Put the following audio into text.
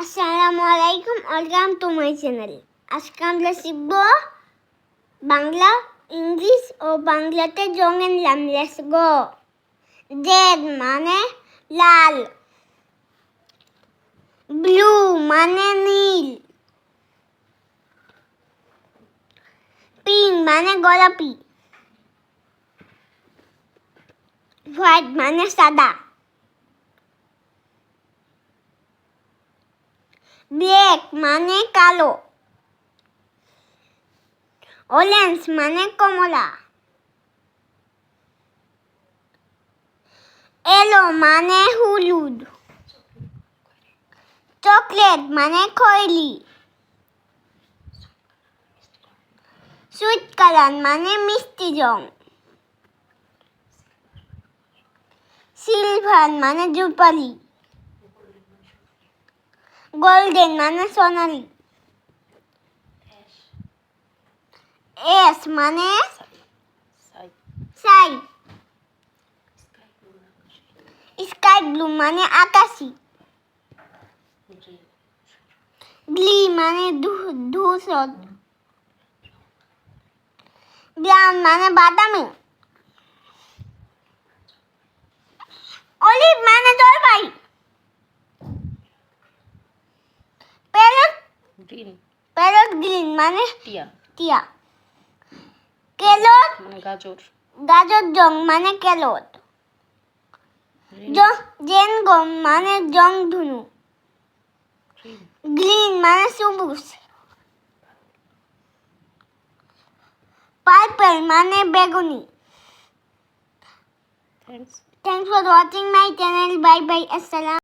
আসসালামু আলাইকুম, welcome to my channel. আজকে আমরা শিখব বাংলা, ইংলিশ ও বাংলাতে জঙের নাম। Let's go. রেড মানে লাল, ব্লু মানে নীল, পিঙ্ক মানে গোলাপি, হোয়াইট মানে সাদা, ব্ল্যাক মানে কালো, অরেঞ্জ মানে কমলা, ইয়েলো মানে হলুদ, চকলেট মানে খয়েরি, সুইট কালার মানে মিষ্টি রং, সিলভার মানে রূপালি, গোল্ডেন মানে সোনালি, এস মানে সাই, স্কাই ব্লু মানে আকাশি, গ্লি মানে ধূসর, ব্রাউন মানে বাদামি, অলিভ মানে জলপাই, প্যারট গ্রিন মানে টিয়া, ক্যারট মানে গাজর, গাজর জং মানে ক্যারট, জেন গম মানে জং ধনু, গ্রিন মানে সবুজ, পার্পল মানে বেগুনি। Thanks. Thanks for watching my channel. Bye bye. Assalam.